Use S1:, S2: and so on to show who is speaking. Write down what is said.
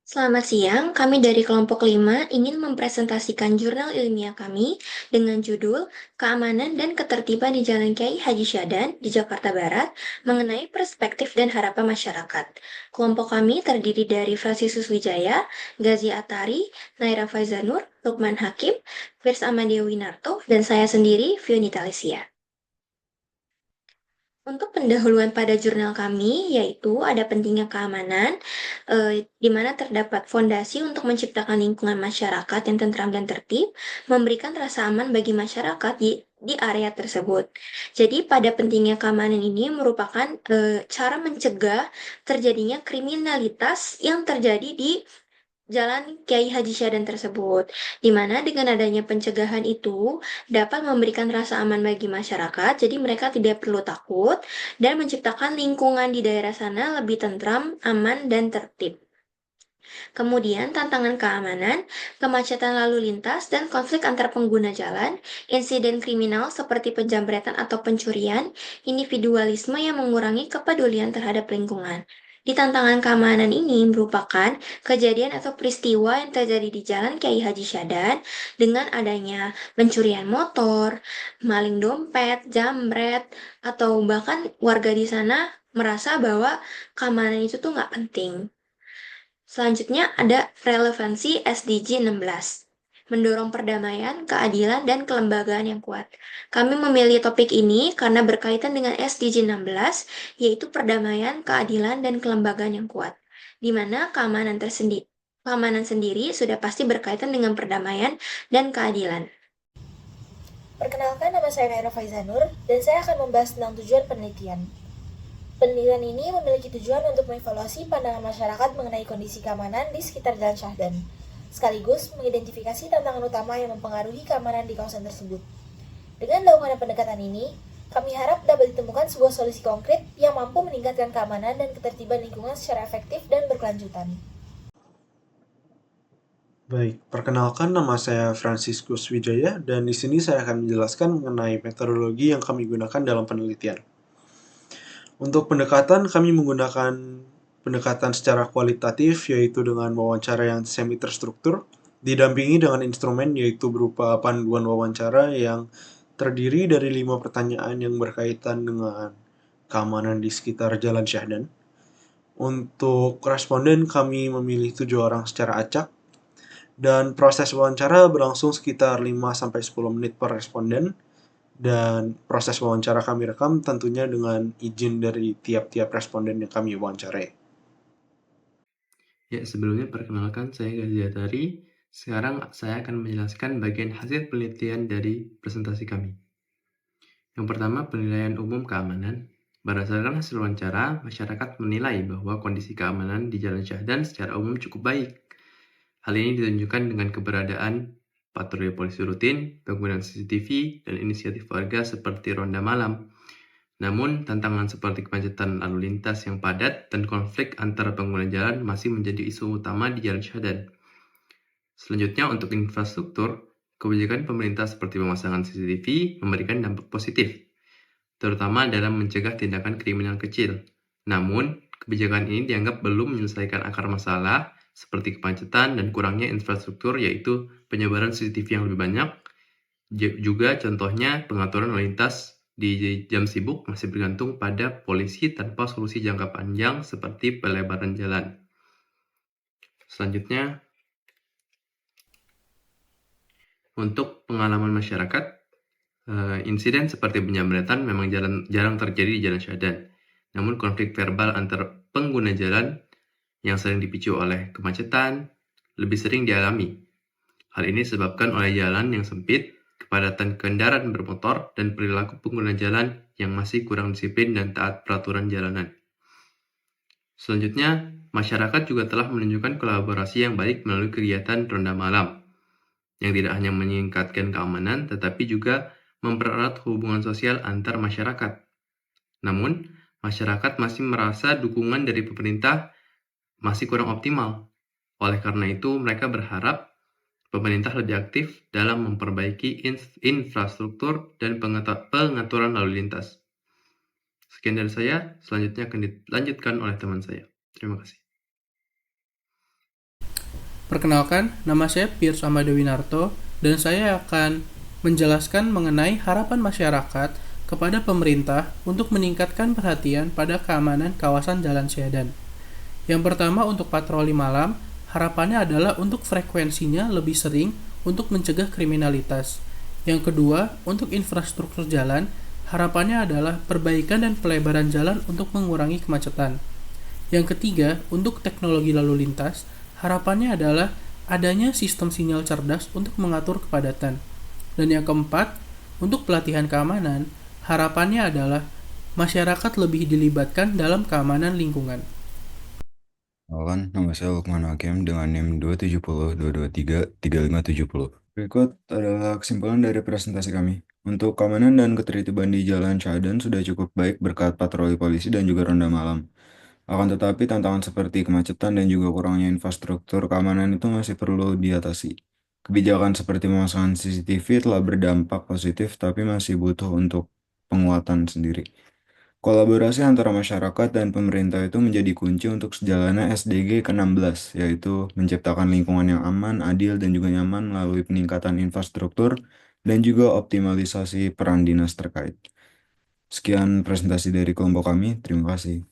S1: Selamat siang, kami dari kelompok 5 ingin mempresentasikan jurnal ilmiah kami dengan judul Keamanan dan Ketertiban di Jalan Kiai Haji Syadan di Jakarta Barat mengenai perspektif dan harapan masyarakat. Kelompok kami terdiri dari Fransiskus Wijaya, Gazi Atari, Naira Faizanur, Lukman Hakim, Firs Amadeo Winarto, dan saya sendiri, Fionita Lesia. Untuk pendahuluan pada jurnal kami, yaitu ada pentingnya keamanan, di mana terdapat fondasi untuk menciptakan lingkungan masyarakat yang tentram dan tertib, memberikan rasa aman bagi masyarakat di area tersebut. Jadi, pada pentingnya keamanan ini merupakan cara mencegah terjadinya kriminalitas yang terjadi di Jalan Kiai Haji Syadan tersebut, di mana dengan adanya pencegahan itu dapat memberikan rasa aman bagi masyarakat, jadi mereka tidak perlu takut dan menciptakan lingkungan di daerah sana lebih tentram, aman, dan tertib. Kemudian, tantangan keamanan, kemacetan lalu lintas, dan konflik antar pengguna jalan, insiden kriminal seperti penjamretan atau pencurian, individualisme yang mengurangi kepedulian terhadap lingkungan. Di tantangan keamanan ini merupakan kejadian atau peristiwa yang terjadi di Jalan Kiai Haji Syadan dengan adanya pencurian motor, maling dompet, jambret, atau bahkan warga di sana merasa bahwa keamanan itu tuh nggak penting. Selanjutnya ada relevansi SDG 16, mendorong perdamaian, keadilan, dan kelembagaan yang kuat. Kami memilih topik ini karena berkaitan dengan SDG 16, yaitu perdamaian, keadilan, dan kelembagaan yang kuat, di mana keamanan sendiri sudah pasti berkaitan dengan perdamaian dan keadilan.
S2: Perkenalkan, nama saya Naira Faizanur, dan saya akan membahas tentang tujuan penelitian. Penelitian ini memiliki tujuan untuk mengevaluasi pandangan masyarakat mengenai kondisi keamanan di sekitar Jalan Syahdan, sekaligus mengidentifikasi tantangan utama yang mempengaruhi keamanan di kawasan tersebut. Dengan dilakukan pendekatan ini, kami harap dapat ditemukan sebuah solusi konkret yang mampu meningkatkan keamanan dan ketertiban lingkungan secara efektif dan berkelanjutan.
S3: Baik, perkenalkan nama saya Fransiskus Wijaya dan di sini saya akan menjelaskan mengenai metodologi yang kami gunakan dalam penelitian. Untuk pendekatan, kami menggunakan pendekatan secara kualitatif yaitu dengan wawancara yang semi terstruktur, didampingi dengan instrumen yaitu berupa panduan wawancara yang terdiri dari 5 pertanyaan yang berkaitan dengan keamanan di sekitar Jalan Syahdan. Untuk responden, kami memilih 7 orang secara acak dan proses wawancara berlangsung sekitar 5-10 menit per responden dan proses wawancara kami rekam tentunya dengan izin dari tiap-tiap responden yang kami wawancarai.
S4: Ya, sebelumnya perkenalkan saya Gazi Atari. Sekarang saya akan menjelaskan bagian hasil penelitian dari presentasi kami. Yang pertama, penilaian umum keamanan. Berdasarkan hasil wawancara, masyarakat menilai bahwa kondisi keamanan di Jalan Syahdan secara umum cukup baik. Hal ini ditunjukkan dengan keberadaan patroli polisi rutin, penggunaan CCTV, dan inisiatif warga seperti ronda malam. Namun, tantangan seperti kemacetan lalu lintas yang padat dan konflik antara pengguna jalan masih menjadi isu utama di Jalan Syahdan. Selanjutnya, untuk infrastruktur, kebijakan pemerintah seperti pemasangan CCTV memberikan dampak positif, terutama dalam mencegah tindakan kriminal kecil. Namun, kebijakan ini dianggap belum menyelesaikan akar masalah seperti kemacetan dan kurangnya infrastruktur, yaitu penyebaran CCTV yang lebih banyak. Juga contohnya pengaturan lalu lintas di jam sibuk masih bergantung pada polisi tanpa solusi jangka panjang seperti pelebaran jalan. Selanjutnya, untuk pengalaman masyarakat, insiden seperti penjamretan memang jarang terjadi di Jalan Syahdan. Namun konflik verbal antar pengguna jalan yang sering dipicu oleh kemacetan lebih sering dialami. Hal ini disebabkan oleh jalan yang sempit, kepadatan kendaraan bermotor, dan perilaku pengguna jalan yang masih kurang disiplin dan taat peraturan jalanan. Selanjutnya, masyarakat juga telah menunjukkan kolaborasi yang baik melalui kegiatan ronda malam, yang tidak hanya meningkatkan keamanan, tetapi juga mempererat hubungan sosial antar masyarakat. Namun, masyarakat masih merasa dukungan dari pemerintah masih kurang optimal. Oleh karena itu, mereka berharap pemerintah lebih aktif dalam memperbaiki infrastruktur dan pengaturan lalu lintas. Sekian dari saya, selanjutnya akan dilanjutkan oleh teman saya. Terima kasih.
S5: Perkenalkan, nama saya Piers Amadewinarto dan saya akan menjelaskan mengenai harapan masyarakat kepada pemerintah untuk meningkatkan perhatian pada keamanan kawasan Jalan Syahdan. Yang pertama untuk patroli malam, harapannya adalah untuk frekuensinya lebih sering untuk mencegah kriminalitas. Yang kedua, untuk infrastruktur jalan, harapannya adalah perbaikan dan pelebaran jalan untuk mengurangi kemacetan. Yang ketiga, untuk teknologi lalu lintas, harapannya adalah adanya sistem sinyal cerdas untuk mengatur kepadatan. Dan yang keempat, untuk pelatihan keamanan, harapannya adalah masyarakat lebih dilibatkan dalam keamanan lingkungan.
S6: Perkenalkan, nama saya Lukman Hakim dengan NIM 27022233570. Berikut adalah kesimpulan dari presentasi kami. Untuk keamanan dan ketertiban di Jalan Syahdan sudah cukup baik berkat patroli polisi dan juga ronda malam. Akan tetapi tantangan seperti kemacetan dan juga kurangnya infrastruktur keamanan itu masih perlu diatasi. Kebijakan seperti memasang CCTV telah berdampak positif tapi masih butuh untuk penguatan sendiri. Kolaborasi antara masyarakat dan pemerintah itu menjadi kunci untuk sejalannya SDG ke-16, yaitu menciptakan lingkungan yang aman, adil, dan juga nyaman melalui peningkatan infrastruktur dan juga optimalisasi peran dinas terkait. Sekian presentasi dari kelompok kami, terima kasih.